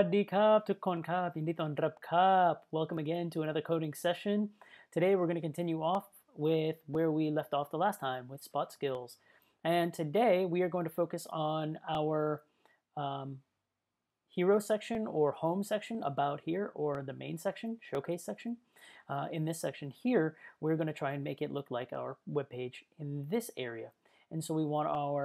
วัสดีครับทุกคนครับยินดีต้อนรับครับ Welcome again to another coding session. Today we're going to continue off with where we left off the last time with spot skills. And today we are going to focus on our hero section or home section, about here, or the main section, showcase section. In this section here, we're going to try and make it look like our web page in this area. And so we want our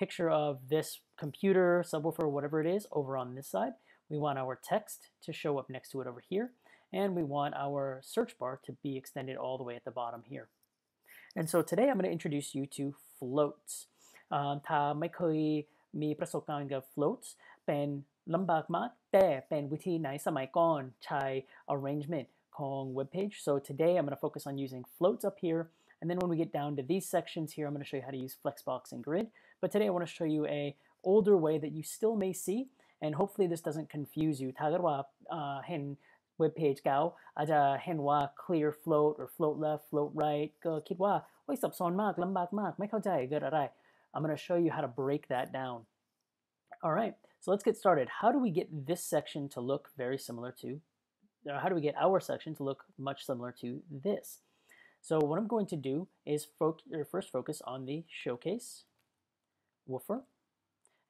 picture of this computer, subwoofer, whatever it is, over on this side. We want our text to show up next to it over here. And we want our search bar to be extended all the way at the bottom here. And so today I'm going to introduce you to floats. ถ้าไม่เคยมีประสบการณ์กับ floats เป็นลำบากมากแต่เป็นวิธีไหนสมัยก่อนใช้ arrangement ของ web page. So today I'm going to focus on using floats up here. And then when we get down to these sections here, I'm going to show you how to use Flexbox and Grid. But today I want to show you a older way that you still may see, and hopefully this doesn't confuse you. ถ้าเกิดว่าเห็น web page เก่าอาจจะเห็นว่า clear float or float left, float right ก็คิดว่าโอ้ยซับซ้อนมากลำบากมากไม่เข้าใจเกิดอะไร I'm going to show you how to break that down. All right, so let's get started. How do we get this section to look very similar to, or how do we get our section to look much similar to this? So what I'm going to do is first focus on the showcase woofer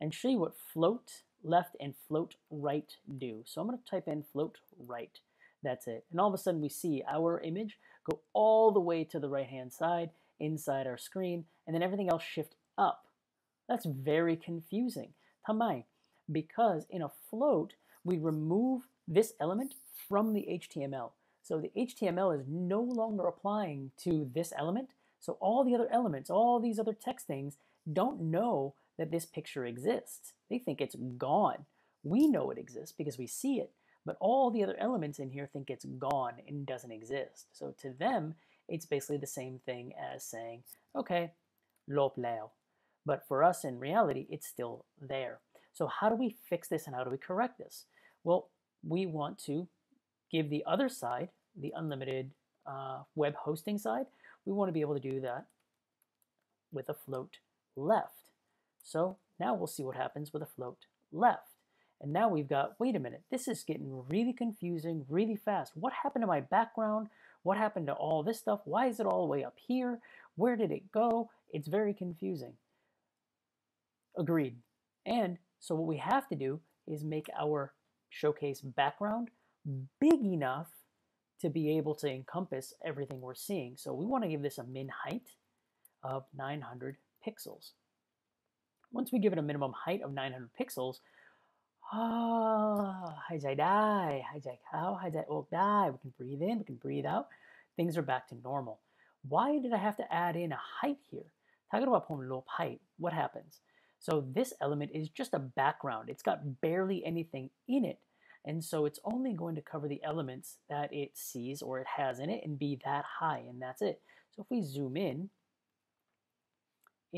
and show you what float left and float right do. So I'm going to type in float right. That's it. And all of a sudden we see our image go all the way to the right hand side inside our screen, and then everything else shift up. That's very confusing. ทำไม? Because in a float we remove this element from the HTML. So the HTML is no longer applying to this element. So all the other elements, all these other text things don't know that this picture exists. They think it's gone. We know it exists because we see it, but all the other elements in here think it's gone and doesn't exist. So to them, it's basically the same thing as saying, okay, ลบแล้ว. But for us in reality, it's still there. So how do we fix this and how do we correct this? Well, we want to give the other side, the unlimited web hosting side, we want to be able to do that with a float left. So now we'll see what happens with a float left. And now we've got, wait a minute, this is getting really confusing really fast. What happened to my background? What happened to all this stuff? Why is it all the way up here? Where did it go? It's very confusing. Agreed. And so what we have to do is make our showcase background big enough to be able to encompass everything we're seeing. So we want to give this a min height of 900 pixels. Once we give it a minimum height of 900 pixels, หายใจได้หายใจเข้าหายใจออกได้ we can breathe in, we can breathe out. Things are back to normal. Why did I have to add in a height here? ถ้าเกิดว่าผมลบ height, what happens? So this element is just a background. It's got barely anything in it. And so it's only going to cover the elements that it sees or it has in it and be that high, and that's it. So if we zoom in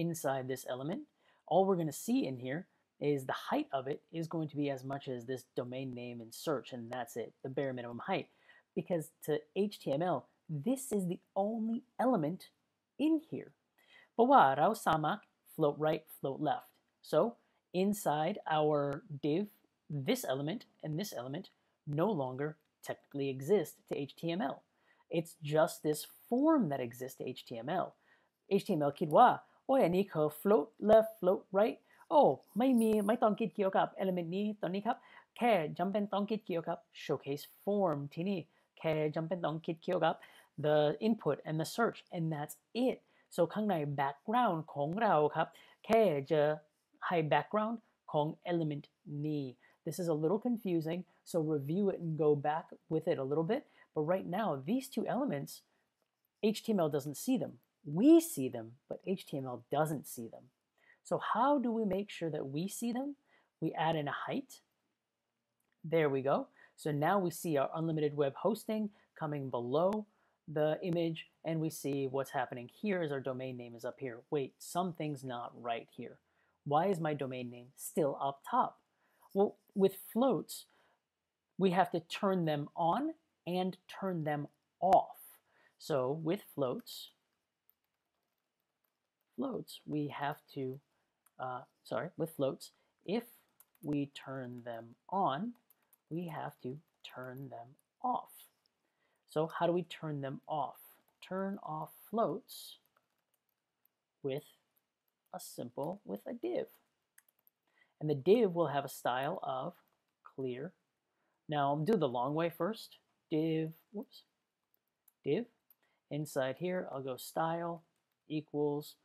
inside this element, all we're going to see in here is the height of it is going to be as much as this domain name and search, and that's it, the bare minimum height. Because to HTML, this is the only element in here. เพราะว่าเราสามารถ float right, float left. So inside our div, this element and this element no longer technically exist to HTML. It's just this form that exists to HTML. HTML คิดว่าโอ้ยอันนี้คือ float left, float right. โอ้ไม่ต้องคิดเกี่ยวกับ element นี้ตอนนี้ครับแค่จำเป็นต้องคิดเกี่ยวกับ showcase form ที่นี่แค่จำเป็นต้องคิดเกี่ยวกับ the input and the search, and that's it. So ข้างใน background ของเราครับแค่จะให้ background ของ element นี้. This is a little confusing, so review it and go back with it a little bit. But right now, these two elements, HTML doesn't see them. We see them, but HTML doesn't see them. So how do we make sure that we see them? We add in a height. There we go. So now we see our unlimited web hosting coming below the image, and we see what's happening here is our domain name is up here. Wait, something's not right here. Why is my domain name still up top? Well, with floats, we have to turn them on and turn them off. So with floats, we have to, with floats, if we turn them on, we have to turn them off. So how do we turn them off? Turn off floats with a div. And the div will have a style of clear. Now I'll do the long way first. Div, div. Inside here, I'll go style equals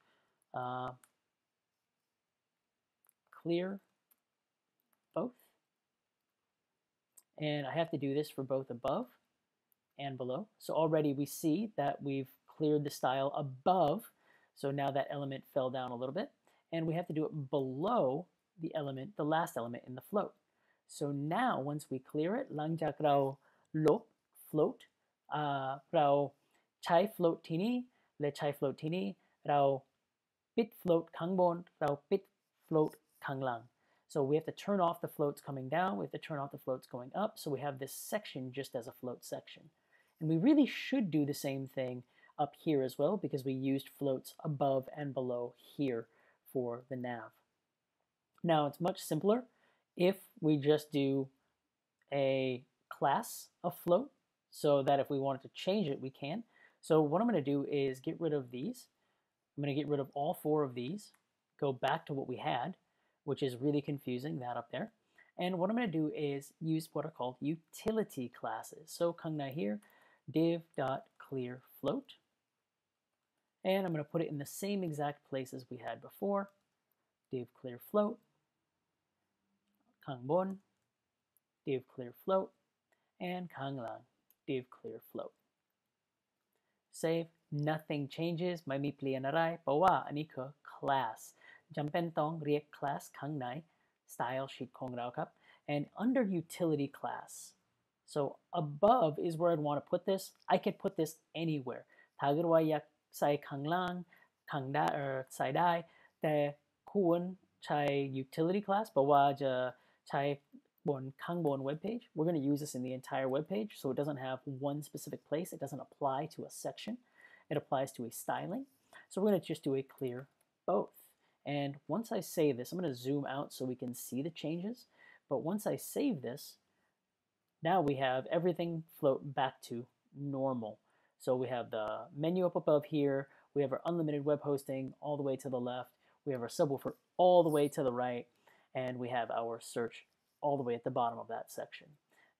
clear both. And I have to do this for both above and below. So already we see that we've cleared the style above. So now that element fell down a little bit. And we have to do it below the last element in the float. So now once we clear it, หลังจากเราลบ float เราใช้ float ที่นี่และใช้ float ที่นี่เราปิด float ข้างบนเราปิด float ข้างล่าง So we have to turn off the floats coming down, we have to turn off the floats going up, so we have this section just as a float section. And we really should do the same thing up here as well because we used floats above and below here for the nav. Now it's much simpler if we just do a class of float so that if we wanted to change it, we can. So what I'm going to do is get rid of these. I'm going to get rid of all 4 of these, go back to what we had, which is really confusing, that up there. And what I'm going to do is use what are called utility classes. So kangna here, div.clearFloat. And I'm going to put it in the same exact places we had before. Div clear float, kangbon, div clear float, and kanglang, div clear float. Save, nothing changes, ไม่มีเปลี่ยนอะไรเพราะว่าอันนี้คือ class จำเป็นต้องเรียก class ข้างใน style sheet ของเราครับ and under utility class, so above is where I'd want to put this. I could put this anywhere ถ้าเกิดว่าอยากใส่ข้างล่างข้างได้ใส่ได้แต่ควรใช้ utility class เพราะว่าจะใช้ข้างบน web page. We're going to use this in the entire web page, so it doesn't have one specific place. It doesn't apply to a section. It applies to a styling. So we're going to just do a clear both. And once I save this, I'm going to zoom out so we can see the changes. But once I save this, now we have everything float back to normal. So we have the menu up above here. We have our unlimited web hosting all the way to the left. We have our subwoofer all the way to the right. And we have our search all the way at the bottom of that section.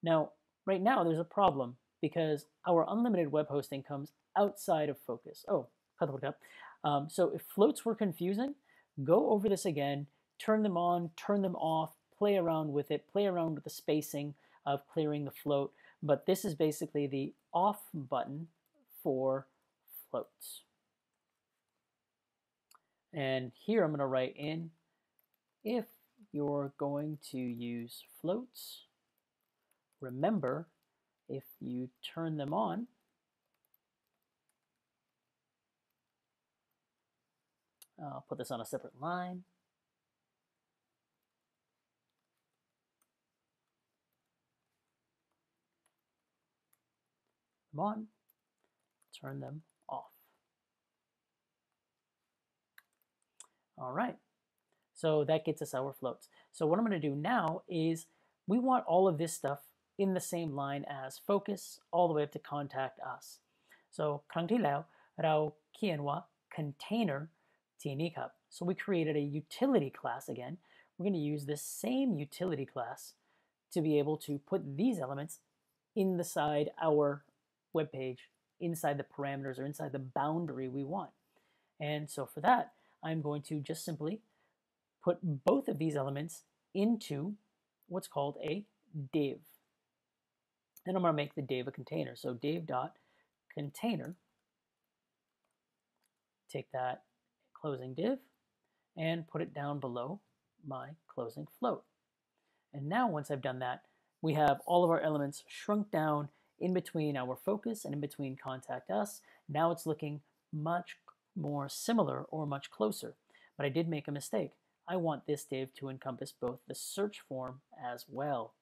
Now, right now there's a problem because our unlimited web hosting comes outside of focus. So if floats were confusing, go over this again, turn them on, turn them off, play around with it, play around with the spacing of clearing the float. But this is basically the off button for floats. And here I'm going to write in, if you're going to use floats, remember, if you turn them on, I'll put this on a separate line. Them on, turn them off. All right. So that gets us our floats. So what I'm going to do now is we want all of this stuff in the same line as focus all the way up to contact us. So ครั้งที่แล้วเราเขียนว่า container ที่นี่ครับ So we created a utility class again. We're going to use this same utility class to be able to put these elements inside our web page, inside the parameters or inside the boundary we want. And so for that, I'm going to just simply put both of these elements into what's called a div. And I'm going to make the div a container. So div.container, take that closing div and put it down below my closing float. And now once I've done that, we have all of our elements shrunk down in between our focus and in between contact us. Now it's looking much more similar or much closer. But I did make a mistake. I want this div to encompass both the search form as well.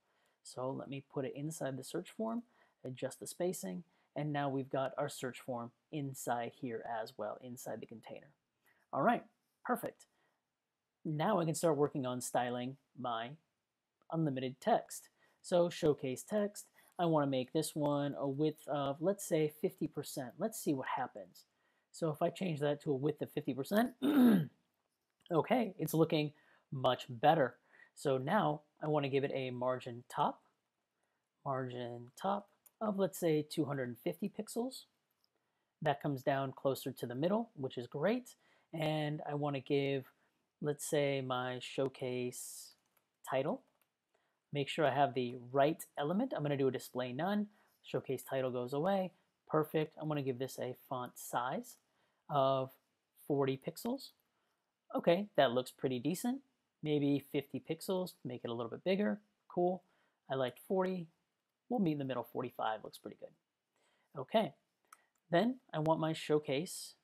So let me put it inside the search form, adjust the spacing, and now we've got our search form inside here as well, inside the container. All right, perfect. Now I can start working on styling my unlimited text. So showcase text, I want to make this one a width of, let's say 50%. Let's see what happens. So if I change that to a width of 50%, okay, it's looking much better. So now I want to give it a margin top of, let's say 250 pixels. That comes down closer to the middle, which is great. And I want to give, let's say, my showcase title. Make sure I have the right element. I'm going to do a display none. Showcase title goes away. Perfect. I'm going to give this a font size of 40 pixels. Okay, that looks pretty decent. Maybe 50 pixels, make it a little bit bigger. Cool. I liked 40. We'll meet in the middle. 45 looks pretty good. Okay. Then I want my showcase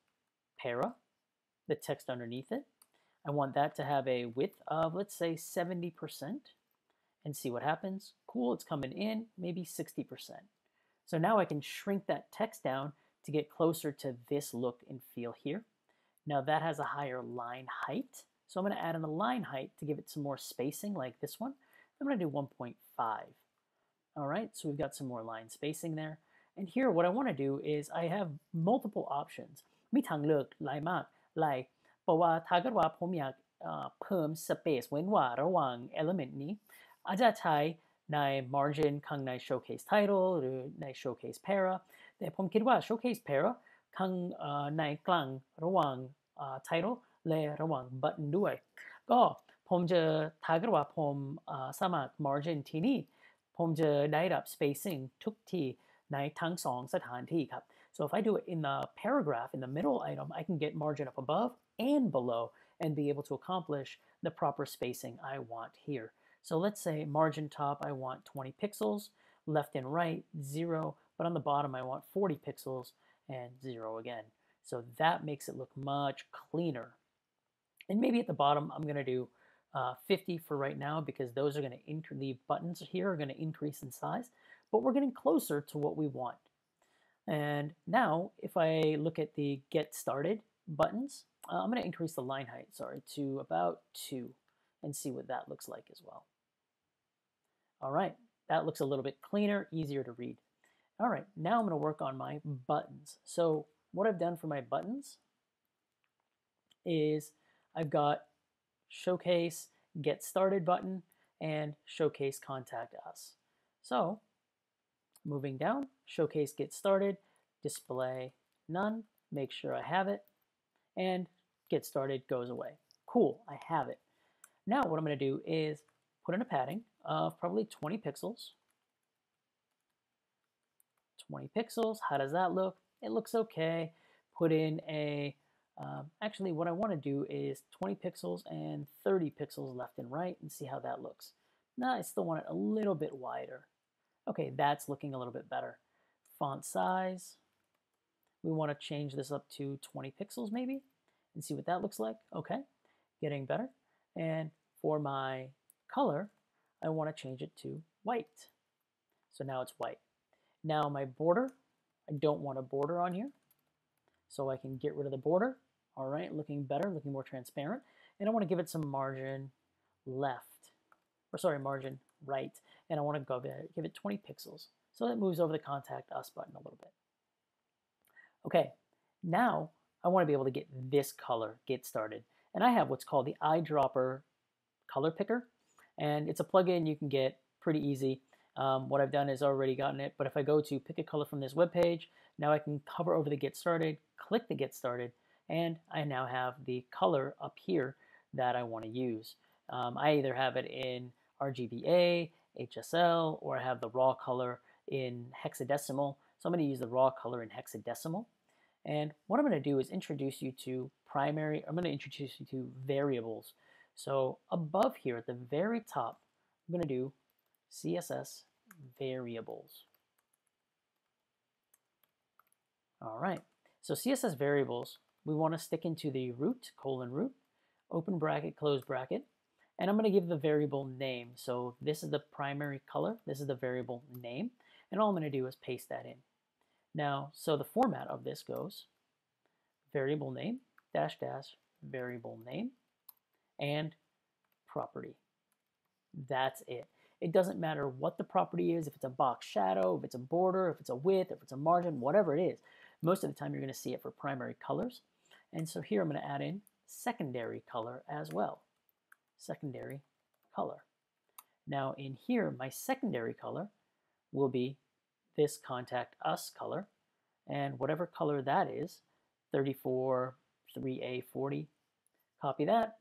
para, the text underneath it. I want that to have a width of, let's say, 70%. And see what happens. Cool, it's coming in, maybe 60%. So now I can shrink that text down to get closer to this look and feel here. Now that has a higher line height. So I'm going to add in a line height to give it some more spacing like this one. I'm going to do 1.5. All right, so we've got some more line spacing there. And here what I want to do is I have multiple options มีทางเลือกหลายมากหลายเพราะว่าถ้าเกิดว่าผมอยากเพิ่ม space เว้นว่างระหว่าง element นี้อาจจะใช้ใน margin ข้างใน showcase title หรือใน showcase para แต่ผมคิดว่า showcase para ข้างในกลางระหว่างtitle และระหว่าง button ด้วยก็ผมจะถ้าเกิดว่าผมสามารถ margin ที่นี่ผมจะได้รับ spacing ทุกที่ในทั้งสองสถานที่ครับ so if I do it in the paragraph in the middle item I can get margin up above and below and be able to accomplish the proper spacing I want here. So let's say margin top I want 20 pixels, left and right 0, but on the bottom I want 40 pixels and 0 again. So that makes it look much cleaner. And maybe at the bottom I'm going to do 50 for right now because those are going to the buttons here are going to increase in size, but we're getting closer to what we want. And now if I look at the get started buttons, I'm going to increase the line height, to about 2 and see what that looks like as well. All right, that looks a little bit cleaner, easier to read. All right, now I'm going to work on my buttons. So what I've done for my buttons is I've got showcase get started button and showcase contact us. So moving down, showcase get started, display none, make sure I have it, and get started goes away. Cool, I have it. Now what I'm going to do is put in a padding of probably 20 pixels. 20 pixels, how does that look? It looks okay. Put in a, actually what I want to do is 20 pixels and 30 pixels left and right and see how that looks. Now I still want it a little bit wider. Okay, that's looking a little bit better. Font size, we want to change this up to 20 pixels maybe and see what that looks like. Okay, getting better. And for my color, I want to change it to white. So now it's white. Now my border, I don't want a border on here. So I can get rid of the border. All right, looking better, looking more transparent. And I want to give it some margin left, or sorry, margin right. And I want to go there, give it 20 pixels. So that moves over the contact us button a little bit. Okay, now I want to be able to get this color, get started. And I have what's called the eyedropper color picker. And it's a plugin you can get pretty easy. What I've done is already gotten it, but if I go to pick a color from this web page, now I can hover over the get started, click the get started, and I now have the color up here that I want to use. I either have it in RGBA, HSL, or I have the raw color in hexadecimal. So I'm going to use the raw color in hexadecimal. And what I'm going to do is introduce you to I'm going to introduce you to variables. So above here at the very top, I'm going to do CSS Variables. All right, so CSS Variables, we want to stick into the root, root, open bracket, close bracket, and I'm going to give the variable name. So this is the primary color, this is the variable name, and all I'm going to do is paste that in. Now, so the format of this goes variable name, dash dash, variable name, and property. That's it. It doesn't matter what the property is, if it's a box shadow, if it's a border, if it's a width, if it's a margin, whatever it is. Most of the time you're going to see it for primary colors. And so here I'm going to add in secondary color as well. Secondary color. Now in here, my secondary color will be this contact us color, and whatever color that is, 34, 3A40, copy that,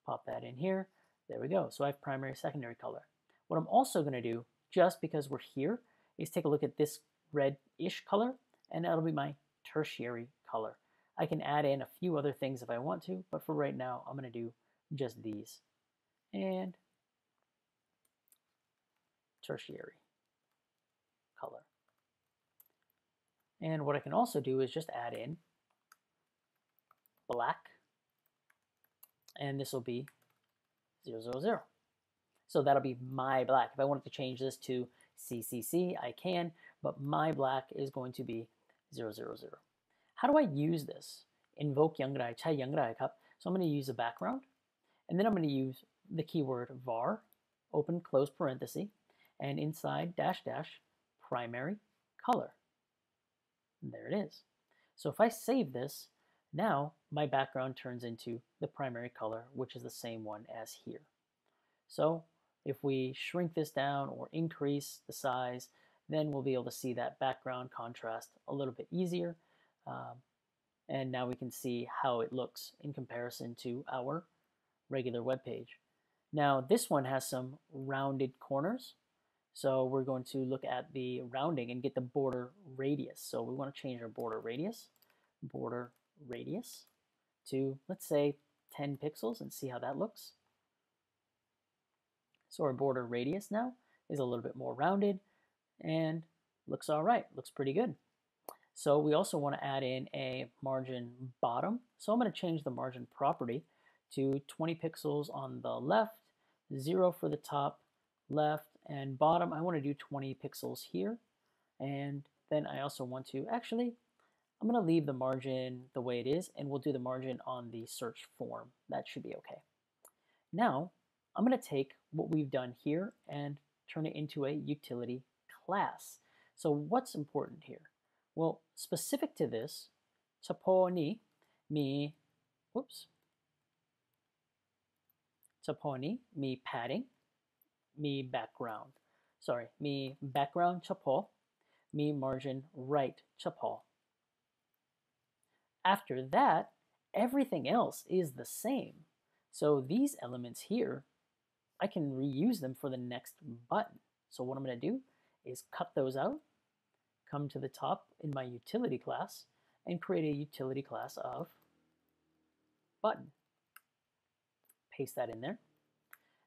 pop that in here, there we go. So I have primary, secondary color. What I'm also going to do, just because we're here, is take a look at this red-ish color, and that'll be my tertiary color. I can add in a few other things if I want to, but for right now, I'm going to do just these. And tertiary color. And what I can also do is just add in black, and this will be 000. So that'll be my black. If I wanted to change this to CCC, I can, but my black is going to be 000. How do I use this? Invoke อย่างไร ใช้อย่างไรครับ So I'm going to use a background, and then I'm going to use the keyword var, open close parenthesis, and inside dash dash primary color. And there it is. So if I save this, now my background turns into the primary color, which is the same one as here. So if we shrink this down or increase the size, then we'll be able to see that background contrast a little bit easier. And now we can see how it looks in comparison to our regular web page. Now this one has some rounded corners. So we're going to look at the rounding and get the border radius. So we want to change our border radius to, let's say, 10 pixels and see how that looks. So our border radius now is a little bit more rounded and looks all right, looks pretty good. So we also want to add in a margin bottom. So I'm going to change the margin property to 20 pixels on the left, 0 for the top, left, and bottom. I want to do 20 pixels here. And then I also want to, actually, I'm going to leave the margin the way it is, and we'll do the margin on the search form. That should be okay. Now, I'm going to take what we've done here and turn it into a utility class. So what's important here? Well, specific to this, เฉพาะนี้มี padding, มี background,มี background เฉพาะ มี margin right เฉพาะ. After that, everything else is the same. So these elements here, I can reuse them for the next button. So what I'm going to do is cut those out, come to the top in my utility class, and create a utility class of button. Paste that in there.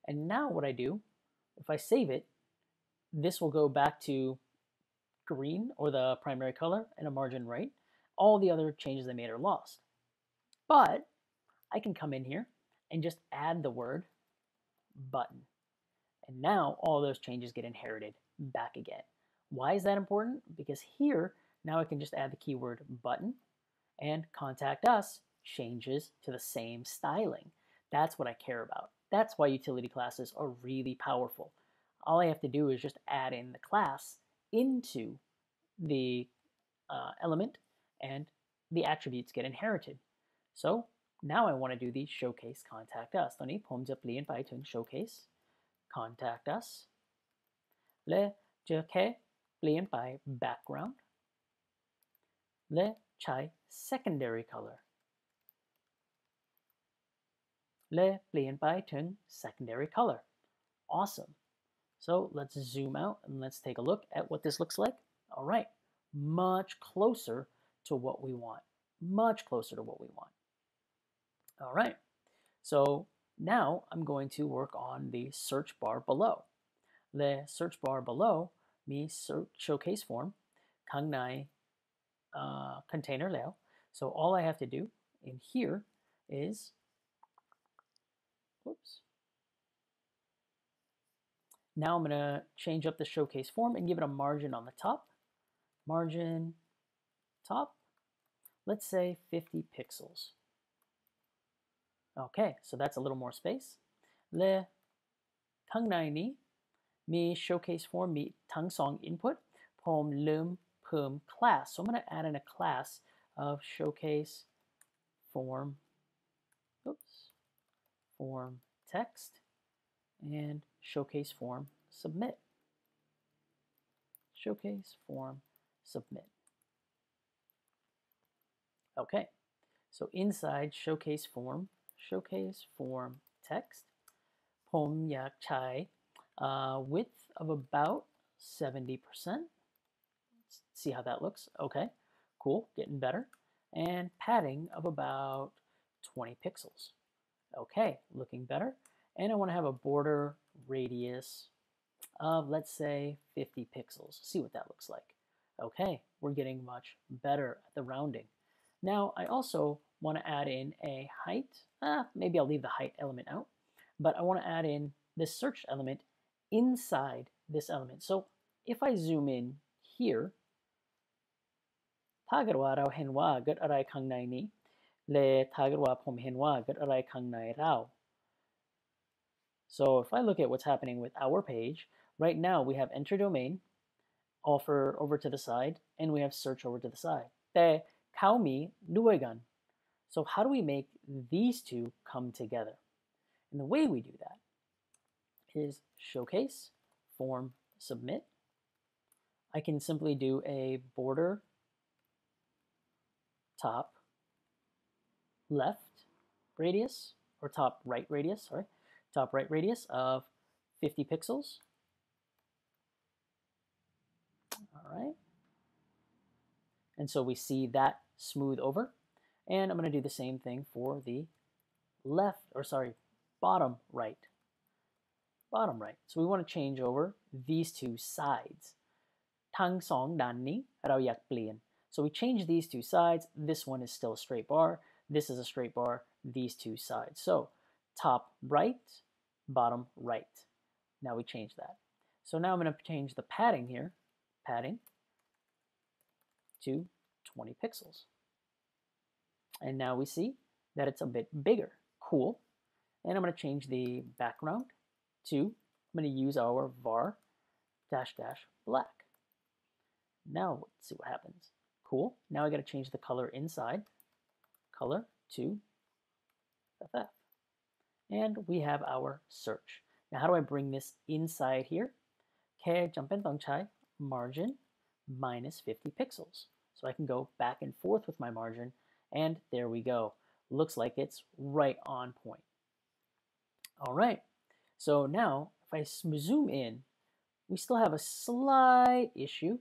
And now what I do, if I save it, this will go back to green, or the primary color, and a margin right. All the other changes I made are lost. But I can come in here and just add the word button. And now all those changes get inherited back again. Why is that important? Because here, now I can just add the keyword button, and contact us changes to the same styling. That's what I care about. That's why utility classes are really powerful. All I have to do is just add in the class into the element, and the attributes get inherited. So now I want to do the showcase contact us. ตอนนี้ผมจะเปลี่ยนไปถึง showcase contact us และจะแค่เปลี่ยนไป background และใช้ secondary color และเปลี่ยนไปถึง secondary color. Awesome. So let's zoom out and let's take a look at what this looks like. All right, much closer to what we want. Much closer to what we want. All right, so now I'm going to work on the search bar below. The search bar below มี showcase form ข้างใน container แล้ว so all I have to do in here is, now I'm going to change up the showcase form and give it a margin on the top. Margin top, let's say 50 pixels. Okay, so that's a little more space. และข้างในนี้ มี showcase form มีทั้งสอง input ผมลืมเพิ่ม class so I'm going to add in a class of showcase form form text and showcase form submit showcase form submit okay so inside showcase form text ผมอยากใช้ width of about 70%. See how that looks? Okay, cool, getting better. And padding of about 20 pixels. Okay, looking better. And I want to have a border radius of, let's say, 50 pixels. See what that looks like. Okay, we're getting much better at the rounding. Now, I also want to add in a height. Maybe I'll leave the height element out. But I want to add in this search element inside this element. So if I zoom in here, ถ้าเกิดว่าเราเห็นว่าเกิดอะไรข้างในนี้และถ้าเกิดว่าผมเห็นว่าเกิดอะไรข้างในเรา So if I look at what's happening with our page, right now we have enter domain offer over to the side and we have search over to the side. แต่เขามีด้วยกัน So how do we make these two come together? And the way we do that is showcase form submit. I can simply do a border top left radius or top right radius of 50 pixels. All right. And so we see that smooth over. And I'm going to do the same thing for the bottom right. So we want to change over these two sides. ทั้งสองด้านนี้เราอยากเปลี่ยน So we change these two sides. This one is still a straight bar. This is a straight bar. These two sides. So top right, bottom right. Now we change that. So now I'm going to change the padding here. Padding to 20 pixels. And now we see that it's a bit bigger. Cool. And I'm going to change the background to, I'm going to use our var -- black. Now let's see what happens. Cool. Now I got to change the color inside. Color to FF. And we have our search. Now how do I bring this inside here? แค่จำเป็นต้องใช้ margin minus 50 pixels. So I can go back and forth with my margin. And there we go. Looks like it's right on point. All right. So now if I zoom in, we still have a slight issue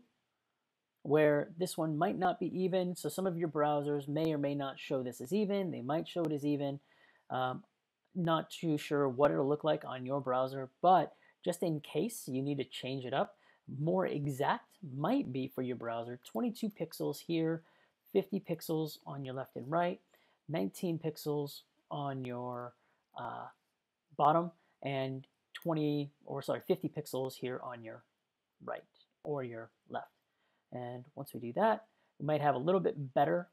where this one might not be even. So some of your browsers may or may not show this as even. They might show it as even. Not too sure what it'll look like on your browser, but just in case you need to change it up, more exact might be for your browser. 22 pixels here, 50 pixels on your left and right, 19 pixels on your bottom, and 50 pixels here on your right or your left. And once we do that, we might have a little bit better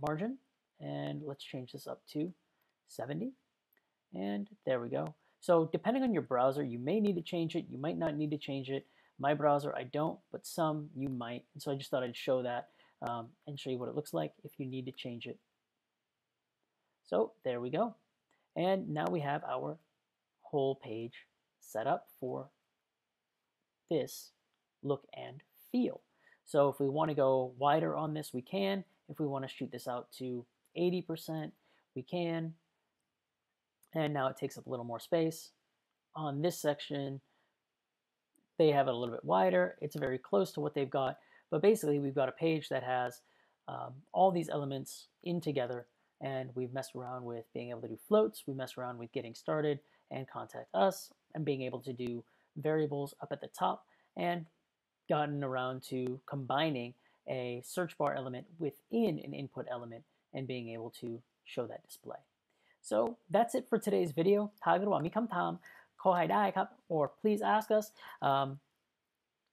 margin. And let's change this up to 70. And there we go. So depending on your browser, you may need to change it. You might not need to change it. My browser, I don't, but some you might. And so I just thought I'd show that and show you what it looks like if you need to change it. So there we go. And now we have our whole page set up for this look and feel. So if we want to go wider on this, we can. If we want to shoot this out to 80%, we can. And now it takes up a little more space. On this section, they have it a little bit wider. It's very close to what they've got. But basically, we've got a page that has all these elements in together. And we've messed around with being able to do floats. We messed around with getting started and contact us and being able to do variables up at the top and gotten around to combining a search bar element within an input element and being able to show that display. So that's it for today's video. ถ้าเกิดว่ามีคำถามขอให้ได้ครับ or please ask us.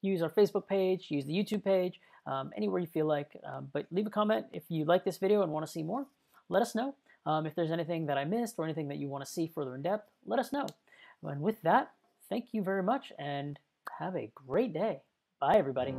Use our Facebook page, use the YouTube page, anywhere you feel like. But leave a comment if you like this video and want to see more. Let us know. If there's anything that I missed or anything that you want to see further in depth, let us know. And with that, thank you very much and have a great day. Bye, everybody.